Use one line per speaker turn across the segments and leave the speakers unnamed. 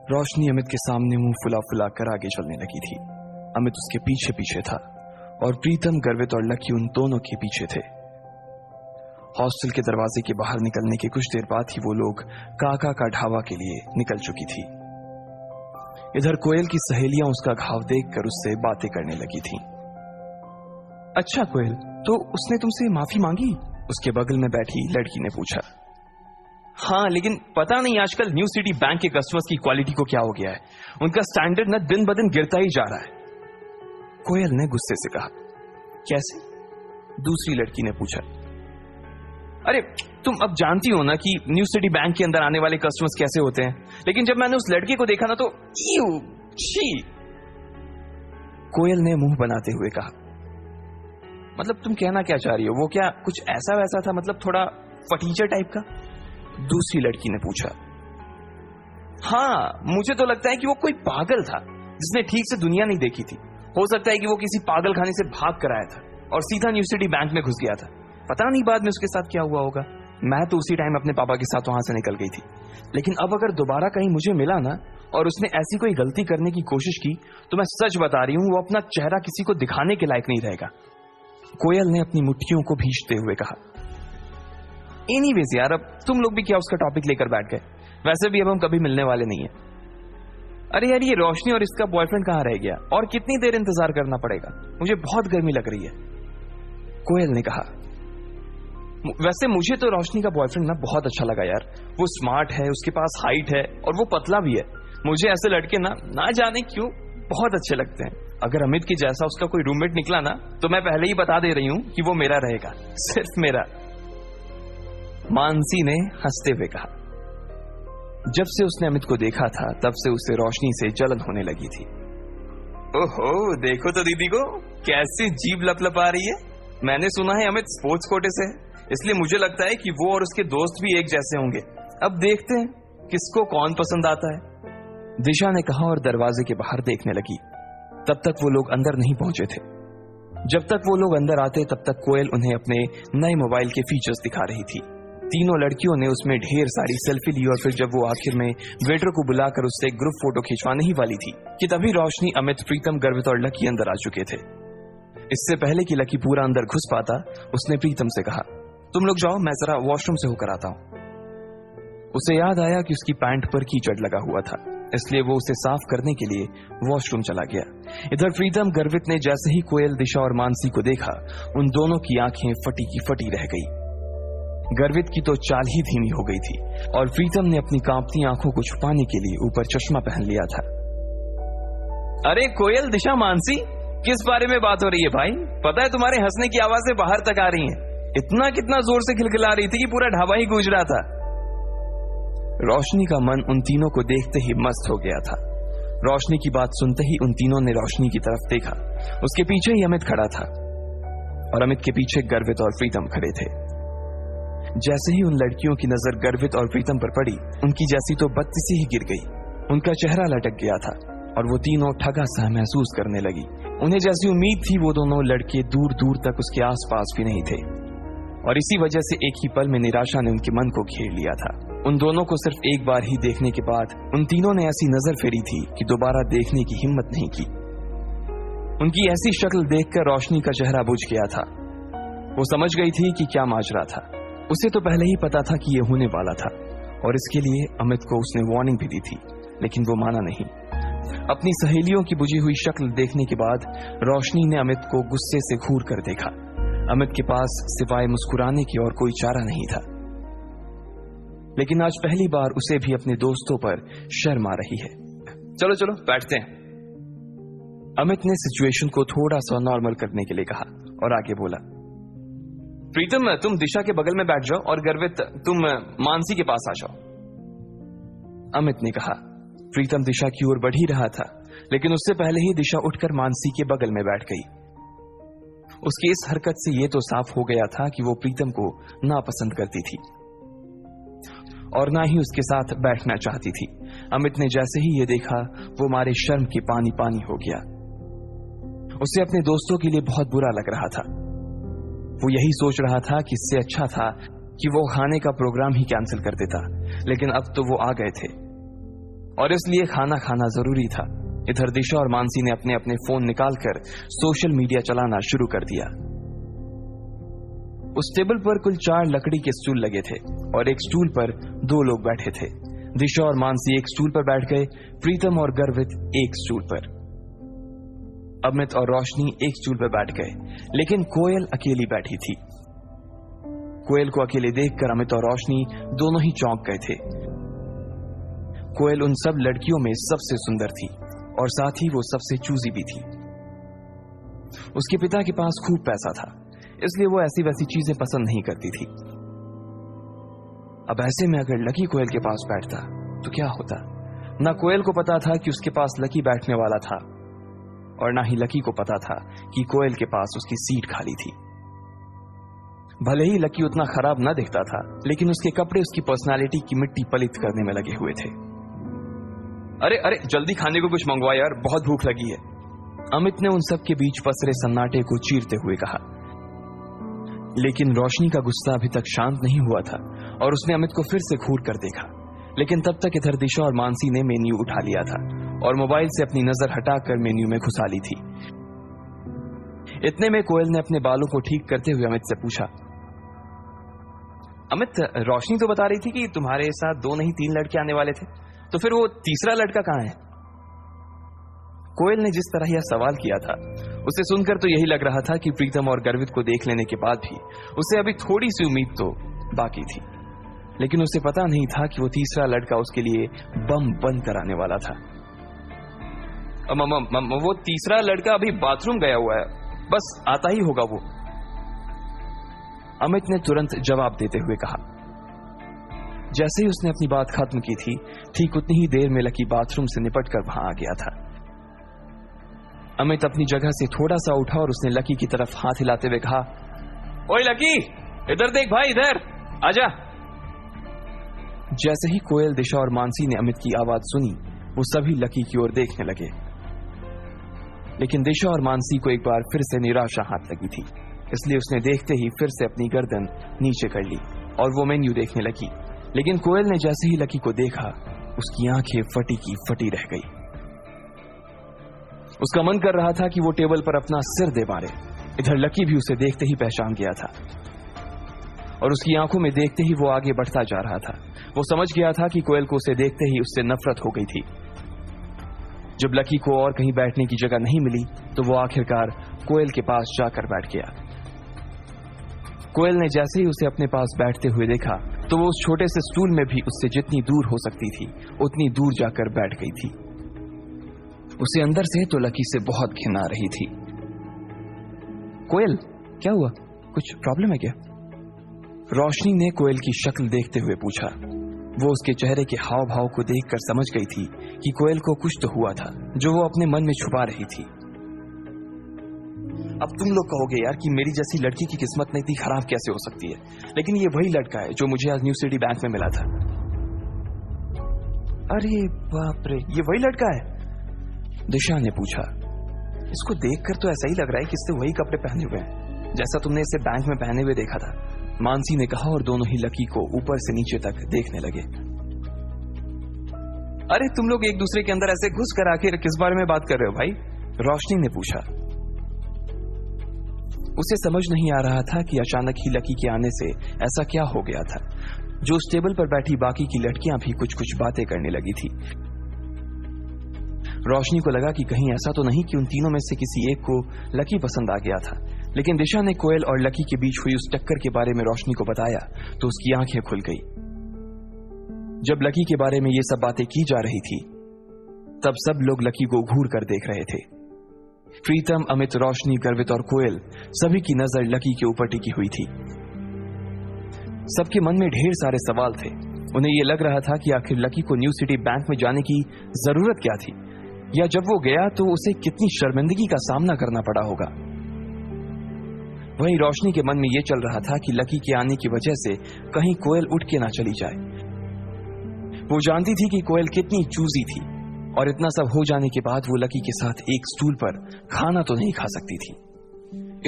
रोशनी अमित के सामने मुंह फुला फुला कर आगे चलने लगी थी। अमित उसके पीछे पीछे था और प्रीतम, गर्वित और लकी उन दोनों के पीछे थे। हॉस्टल के दरवाजे के बाहर निकलने के कुछ देर बाद ही वो लोग काका का ढाबा के लिए निकल चुकी थी। इधर कोयल की सहेलियां उसका घाव देखकर उससे बातें करने लगी थीं। अच्छा कोयल, तो उसने तुमसे माफी मांगी? उसके बगल में बैठी लड़की ने पूछा। हाँ, लेकिन पता नहीं आजकल न्यू सिटी बैंक के कस्टमर्स की क्वालिटी को क्या हो गया है। उनका स्टैंडर्ड न दिन ब दिन गिरता ही जा रहा है, कोयल ने गुस्से से कहा। कैसे? दूसरी लड़की ने पूछा। अरे तुम अब जानती हो ना कि न्यू सिटी बैंक के अंदर आने वाले कस्टमर्स कैसे होते हैं, लेकिन जब मैंने उस लड़के को देखा ना तो छी, कोयल ने मुंह बनाते हुए कहा। मतलब तुम कहना क्या चाह रही हो? वो क्या कुछ ऐसा वैसा था, मतलब थोड़ा फटीचर टाइप का? दूसरी लड़की ने पूछा। हाँ, मुझे तो लगता है कि वो कोई पागल था जिसने ठीक से दुनिया नहीं देखी थी। हो सकता है कि वो किसी पागल खाने से भाग कर आया था और सीधा न्यू सिटी बैंक में घुस गया था। पता नहीं बाद में उसके साथ क्या हुआ होगा। मैं तो उसी टाइम अपने पापा के साथ वहां से निकल गई थी, लेकिन अब अगर दोबारा कहीं मुझे मिला ना और उसने ऐसी कोई गलती करने की कोशिश की तो मैं सच बता रही हूं, वो अपना चेहरा किसी को दिखाने के लायक नहीं रहेगा, कोयल ने अपनी मुट्ठियों को भींचते हुए कहा। एनीवेज यार, अब तुम लोग भी क्या उसका टॉपिक लेकर बैठ गए? वैसे भी अब हम कभी मिलने वाले नहीं है। अरे यार, ये रोशनी और इसका बॉयफ्रेंड कहां रह गया? और कितनी देर इंतजार करना पड़ेगा? मुझे बहुत गर्मी लग रही है, कोयल ने कहा। वैसे मुझे तो रोशनी का बॉयफ्रेंड ना बहुत अच्छा लगा यार। वो स्मार्ट है, उसके पास हाइट है और वो पतला भी है। मुझे ऐसे लड़के ना जाने क्यों बहुत अच्छे लगते हैं। अगर अमित की जैसा उसका कोई रूममेट निकला ना तो मैं पहले ही बता दे रही हूं कि वो मेरा रहेगा, सिर्फ मेरा, मानसी ने हंसते हुए कहा। जब से उसने अमित को देखा था तब से उसे रोशनी से जलन होने लगी थी। ओहो, देखो तो दीदी को कैसी जीभ लपलपा रही है। मैंने सुना है अमित स्पोर्ट्स कोटे से है, इसलिए मुझे लगता है कि वो और उसके दोस्त भी एक जैसे होंगे। अब देखते हैं किसको कौन पसंद आता है, दिशा ने कहा और दरवाजे के बाहर देखने लगी। तब तक वो लोग अंदर नहीं पहुंचे थे। जब तक वो लोग अंदर आते तब तक कोयल उन्हें अपने नए मोबाइल के फीचर्स दिखा रही थी। तीनों लड़कियों ने उसमें ढेर सारी सेल्फी ली और फिर जब वो आखिर में वेटर को बुलाकर उससे ग्रुप फोटो खिंचवाने ही वाली थी कि तभी रोशनी, अमित, प्रीतम, गर्वित और लकी अंदर आ चुके थे। इससे पहले कि लकी पूरा अंदर घुस पाता, उसने प्रीतम से कहा, तुम लोग जाओ, मैं जरा वॉशरूम से होकर आता हूं। उसे याद आया कि उसकी पैंट पर कीचड़ लगा हुआ था, इसलिए वो उसे साफ करने के लिए वॉशरूम चला गया। इधर प्रीतम, गर्वित ने जैसे ही कोयल, दिशा और मानसी को देखा, उन दोनों की आंखें फटी की फटी रह गई। गर्वित की तो चाल ही धीमी हो गई थी और प्रीतम ने अपनी कांपती आंखों को छुपाने के लिए ऊपर चश्मा पहन लिया था। अरे कोयल, दिशा, मानसी, किस बारे में बात हो रही है भाई? पता है तुम्हारे हंसने की आवाजें बाहर तक आ रही हैं। इतना कितना जोर से खिलखिला रही थी कि पूरा ढाबा ही गूंज रहा था। रोशनी का मन उन तीनों को देखते ही मस्त हो गया था। रोशनी की बात सुनते ही उन तीनों ने रोशनी की तरफ देखा। उसके पीछे ही अमित खड़ा था और अमित के पीछे गर्वित और प्रीतम खड़े थे। जैसे ही उन लड़कियों की नजर गर्वित और प्रीतम पर पड़ी, उनकी जैसी तो बत्ती सी ही गिर गई। उनका चेहरा लटक गया था और वो तीनों ठगा सा महसूस करने लगी। उन्हें जैसी उम्मीद थी वो दोनों लड़के दूर दूर तक उसके आसपास भी नहीं थे और इसी वजह से एक ही पल में निराशा ने उनके मन को घेर लिया था। उन दोनों को सिर्फ एक बार ही देखने के बाद उन तीनों ने ऐसी नजर फेरी थी कि दोबारा देखने की हिम्मत नहीं की। उनकी ऐसी शक्ल देखकर रोशनी का चेहरा बुझ गया था। वो समझ गई थी कि क्या माजरा था। उसे तो पहले ही पता था कि ये होने वाला था और इसके लिए अमित को उसने वार्निंग भी दी थी, लेकिन वो माना नहीं। अपनी सहेलियों की बुझी हुई शक्ल देखने के बाद रोशनी ने अमित को गुस्से से घूर कर देखा। अमित के पास सिवाय मुस्कुराने की और कोई चारा नहीं था, लेकिन आज पहली बार उसे भी अपने दोस्तों पर शर्म आ रही है। चलो चलो बैठते हैं, अमित ने सिचुएशन को थोड़ा सा नॉर्मल करने के लिए कहा और आगे बोला। प्रीतम, तुम दिशा के बगल में बैठ जाओ और गर्वित, तुम मानसी के पास आ जाओ, अमित ने कहा। प्रीतम दिशा की ओर बढ़ ही रहा था, लेकिन उससे पहले ही दिशा उठकर मानसी के बगल में बैठ गई। उसकी इस हरकत से यह तो साफ हो गया था कि वो प्रीतम को नापसंद करती थी और ना ही उसके साथ बैठना चाहती थी। अमित ने जैसे ही ये देखा, वो मारे शर्म के पानी पानी हो गया। उसे अपने दोस्तों के लिए बहुत बुरा लग रहा था। वो यही सोच रहा था कि इससे अच्छा था कि वो खाने का प्रोग्राम ही कैंसिल कर देता, लेकिन अब तो वो आ गए थे। और इसलिए खाना खाना जरूरी था। इधर दिशा और मानसी ने अपने अपने फोन निकालकर सोशल मीडिया चलाना शुरू कर दिया। उस टेबल पर कुल 4 लकड़ी के स्टूल लगे थे और एक स्टूल पर 2 लोग बैठे थे। दिशा और मानसी एक स्टूल पर बैठ गए, प्रीतम और गर्वित एक स्टूल पर, अमित और रोशनी एक स्टूल पर बैठ गए, लेकिन कोयल अकेली बैठी थी। कोयल को अकेले देखकर अमित और रोशनी दोनों ही चौंक गए थे। कोयल उन सब लड़कियों में सबसे सुंदर थी और साथ ही वो सबसे चूजी भी थी। उसके पिता के पास खूब पैसा था, इसलिए वो ऐसी वैसी चीजें पसंद नहीं करती थी। अब ऐसे में अगर लकी कोयल के पास बैठता तो क्या होता? ना कोयल को पता था कि उसके पास लकी बैठने वाला था और ना ही लकी को पता था कि कोयल के पास उसकी सीट खाली थी। भले ही लकी उतना खराब ना दिखता था, लेकिन उसके कपड़े उसकी पर्सनालिटी की मिट्टी पलित करने में लगे हुए थे। अरे अरे जल्दी खाने को कुछ मंगवा यार, बहुत भूख लगी है, अमित ने उन सब के बीच पसरे सन्नाटे को चीरते हुए कहा। लेकिन रोशनी का गुस्सा अभी तक शांत नहीं हुआ था और उसने अमित को फिर से घूर कर देखा। लेकिन तब तक इधर दिशा और मानसी ने मेन्यू उठा लिया था और मोबाइल से अपनी नजर हटाकर मेन्यू में घुसा ली थी। इतने में कोयल ने अपने बालों को ठीक करते हुए अमित से पूछा, अमित, रोशनी तो बता रही थी कि तुम्हारे साथ 2 नहीं 3 लड़के आने वाले थे, तो फिर वो तीसरा लड़का कहाँ है? कोयल ने जिस तरह यह सवाल किया था, उसे सुनकर तो यही लग रहा था कि प्रीतम और गर्वित को देख लेने के बाद भी उसे अभी थोड़ी सी उम्मीद तो बाकी थी। लेकिन उसे पता नहीं था कि वो तीसरा लड़का उसके लिए बम बंद कराने वाला था। वो तीसरा लड़का अभी बाथरूम गया हुआ है, बस आता ही होगा वो, अमित ने तुरंत जवाब देते हुए कहा। जैसे ही उसने अपनी बात खत्म की थी, ठीक उतनी ही देर में लकी बाथरूम से निपटकर वहां आ गया था। अमित अपनी जगह से थोड़ा सा उठा और उसने लकी की तरफ हाथ हिलाते हुए कहा, ओए लकी, इधर देख भाई, इधर आजा। जैसे ही कोयल, दिशा और मानसी ने अमित की आवाज सुनी, वो सभी लकी की ओर देखने लगे। लेकिन दिशा और मानसी को एक बार फिर से निराशा हाथ लगी थी, इसलिए उसने देखते ही फिर से अपनी गर्दन नीचे कर ली और वो मेन्यू देखने लगी। लेकिन कोयल ने जैसे ही लकी को देखा, उसकी आंखें फटी की फटी रह गई। उसका मन कर रहा था कि वो टेबल पर अपना सिर दे मारे। इधर लकी भी उसे देखते ही पहचान गया था और उसकी आंखों में देखते ही वो आगे बढ़ता जा रहा था। वो समझ गया था कि कोयल को उसे देखते ही उससे नफरत हो गई थी। जब लकी को और कहीं बैठने की जगह नहीं मिली, तो वो आखिरकार कोयल के पास जाकर बैठ गया। कोयल ने जैसे ही उसे अपने पास बैठते हुए देखा, तो वो उस छोटे से स्टूल में भी उससे जितनी दूर हो सकती थी उतनी दूर जाकर बैठ गई थी। उसे अंदर से तो लकी से बहुत घिन आ रही थी। कोयल, क्या हुआ? कुछ प्रॉब्लम है क्या? रोशनी ने कोयल की शक्ल देखते हुए पूछा। वो उसके चेहरे के हाव भाव को देखकर समझ गई थी कि कोयल को कुछ तो हुआ था जो वो अपने मन में छुपा रही थी। अब तुम लोग कहोगे यार कि मेरी जैसी लड़की की किस्मत में इतनी खराब कैसे हो सकती है, लेकिन ये वही लड़का है जो मुझे आज न्यू सिटी बैंक में मिला था। अरे बाप रे, ये वही लड़का है? दिशा ने पूछा। इसको देखकर तो ऐसा ही लग रहा है कि इससे वही कपड़े पहने हुए हैं जैसा तुमने इसे बैंक में पहने हुए देखा था, मानसी ने कहा और दोनों ही लकी को ऊपर से नीचे तक देखने लगे। अरे तुम लोग एक दूसरे के अंदर ऐसे घुस कर आखिर किस बारे में बात कर रहे हो भाई? रोशनी ने पूछा। उसे समझ नहीं आ रहा था कि अचानक ही लकी के आने से ऐसा क्या हो गया था जो उस टेबल पर बैठी बाकी की लड़कियां भी कुछ कुछ बातें करने लगी थी। रोशनी को लगा कि कहीं ऐसा तो नहीं कि उन तीनों में से किसी एक को लकी पसंद आ गया था। लेकिन दिशा ने कोयल और लकी के बीच हुई उस टक्कर के बारे में रोशनी को बताया तो उसकी आंखें खुल गई। जब लकी के बारे में ये सब बातें की जा रही थी, तब सब लोग लकी को घूर कर देख रहे थे। प्रीतम, अमित, रोशनी, गर्वित और कोयल, सभी की नजर लकी के ऊपर टिकी हुई थी। सबके मन में ढेर सारे सवाल थे। उन्हें यह लग रहा था कि आखिर लकी को न्यू सिटी बैंक में जाने की जरूरत क्या थी, या जब वो गया तो उसे कितनी शर्मिंदगी का सामना करना पड़ा होगा। वहीं रोशनी के मन में यह चल रहा था कि लकी के आने की वजह से कहीं कोयल उठ के ना चली जाए। वो जानती थी कि कोयल कितनी चूजी थी और इतना सब हो जाने के बाद वो लकी के साथ एक स्टूल पर खाना तो नहीं खा सकती थी।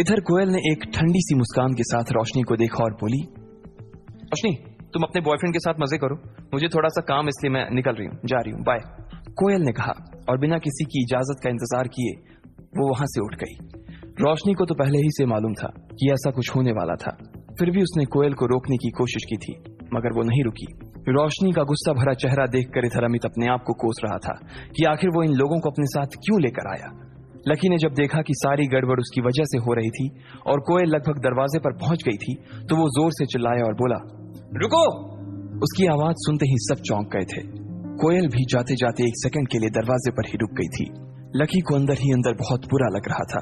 इधर कोयल ने एक ठंडी सी मुस्कान के साथ रोशनी को देखा और बोली, रोशनी, तुम अपने बॉयफ्रेंड के साथ मजे करो, मुझे थोड़ा सा काम, इसलिए मैं निकल रही हूँ, जा रही हूँ, बाय। कोयल ने कहा, और बिना किसी की इजाजत का इंतजार किए वो वहां से उठ गई। रोशनी को तो पहले ही से मालूम था कि ऐसा कुछ होने वाला था, फिर भी उसने कोयल को रोकने की कोशिश की थी, मगर वो नहीं रुकी। रोशनी का गुस्सा भरा चेहरा देखकर इधर अमित अपने आप को कोस रहा था कि आखिर वो इन लोगों को अपने साथ क्यों लेकर आया। लकी ने जब देखा कि सारी गड़बड़ उसकी वजह से हो रही थी और कोयल लगभग दरवाजे पर पहुंच गई थी, तो वो जोर से चिल्लाया और बोला, रुको। उसकी आवाज सुनते ही सब चौंक गए थे। कोयल भी जाते जाते एक सेकंड के लिए दरवाजे पर ही रुक गई थी। लकी को अंदर ही अंदर बहुत बुरा लग रहा था।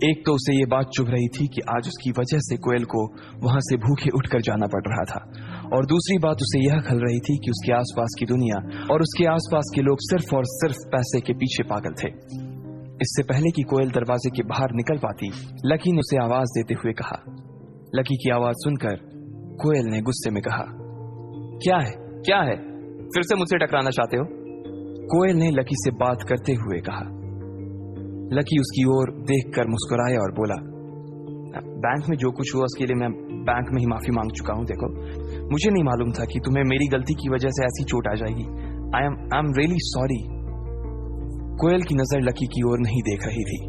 एक तो उसे ये बात चुभ रही थी कि आज उसकी वजह से कोयल को वहां से भूखे उठकर जाना पड़ रहा था, और दूसरी बात उसे यह खल रही थी कि उसके आसपास की दुनिया और उसके आसपास के लोग सिर्फ और सिर्फ पैसे के पीछे पागल थे। इससे पहले कि कोयल दरवाजे के बाहर निकल पाती, लकी ने उसे आवाज देते हुए कहा। लकी की आवाज सुनकर कोयल ने गुस्से में कहा, क्या है, क्या है, फिर से मुझसे टकराना चाहते हो? कोयल ने लकी से बात करते हुए कहा। लकी उसकी ओर देखकर मुस्कुराया और बोला, बैंक में जो कुछ हुआ उसके लिए मैं बैंक में ही माफी मांग चुका हूं। देखो, मुझे नहीं मालूम था कि तुम्हें मेरी गलती की वजह से ऐसी चोट आ जाएगी। I am really sorry. कोयल की नजर लकी की ओर नहीं देख रही थी।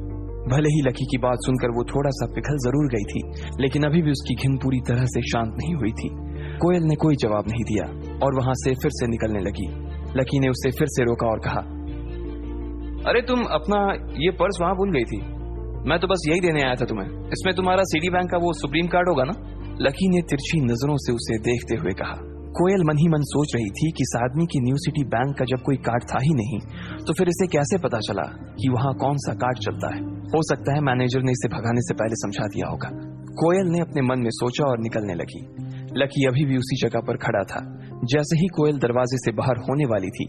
भले ही लकी की बात सुनकर वो थोड़ा सा पिघल जरूर गई थी, लेकिन अभी भी उसकी घिन पूरी तरह से शांत नहीं हुई थी। कोयल ने कोई जवाब नहीं दिया और वहां से फिर से निकलने लगी। लकी ने उसे फिर से रोका और कहा, अरे तुम अपना ये पर्स वहां भूल गई थी। मैं तो बस यही देने आया था तुम्हें। इसमें तुम्हारा सिटी बैंक का वो सुप्रीम कार्ड होगा ना? लकी ने तिरछी नजरों से उसे देखते हुए कहा। कोयल मन ही मन सोच रही थी कि इस आदमी की न्यू सिटी बैंक का जब कोई कार्ड था ही नहीं, तो फिर इसे कैसे पता चला कि वहां कौन सा कार्ड चलता है। हो सकता है मैनेजर ने इसे भगाने से पहले समझा दिया होगा। कोयल ने अपने मन में सोचा और निकलने लगी। लकी अभी भी उसी जगह पर खड़ा था। जैसे ही कोयल दरवाजे से बाहर होने वाली थी,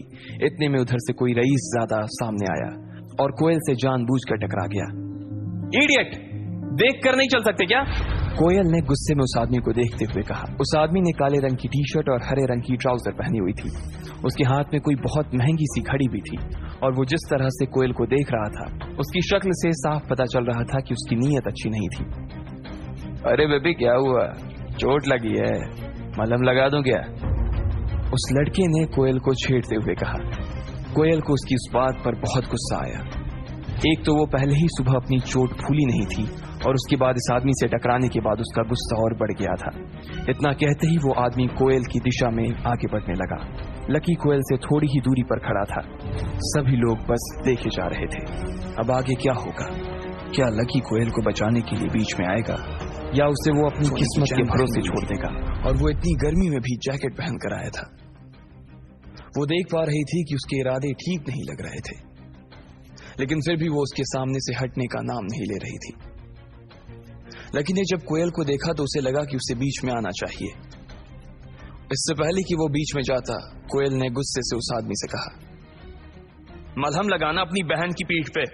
इतने में उधर से कोई रईस ज्यादा सामने आया और कोयल से जानबूझकर टकरा गया। इडियट, देख कर नहीं चल सकते क्या? कोयल ने गुस्से में उस आदमी को देखते हुए कहा। उस आदमी ने काले रंग की टी शर्ट और हरे रंग की ट्राउजर पहनी हुई थी। उसके हाथ में कोई बहुत महंगी सी घड़ी भी थी, और वो जिस तरह से कोयल को देख रहा था, उसकी शक्ल से साफ पता चल रहा था कि उसकी नीयत अच्छी नहीं थी। अरे बेबी, क्या हुआ? चोट लगी है? मलहम लगा दूं क्या? उस लड़के ने कोयल को छेड़ते हुए कहा। कोयल को उसकी उस बात पर बहुत गुस्सा आया। एक तो वो पहले ही सुबह अपनी चोट भूली नहीं थी, और उसके बाद इस आदमी से टकराने के बाद उसका गुस्सा और बढ़ गया था। इतना कहते ही वो आदमी कोयल की दिशा में आगे बढ़ने लगा। लकी कोयल से थोड़ी ही दूरी पर खड़ा था। सभी लोग बस देखे जा रहे थे। अब आगे क्या होगा? क्या लकी कोयल को बचाने के लिए बीच में आएगा, या उसे वो अपनी किस्मत के भरोसे छोड़ देगा? और वो इतनी गर्मी में भी जैकेट पहन कर आया था। वो देख पा रही थी कि उसके इरादे ठीक नहीं लग रहे थे, लेकिन फिर भी वो उसके सामने से हटने का नाम नहीं ले रही थी। लकी ने जब कोयल को देखा तो उसे लगा कि उसे बीच में आना चाहिए। इससे पहले कि वो बीच में जाता, कोयल ने गुस्से से उस आदमी से कहा, मलहम लगाना अपनी बहन की पीठ पे।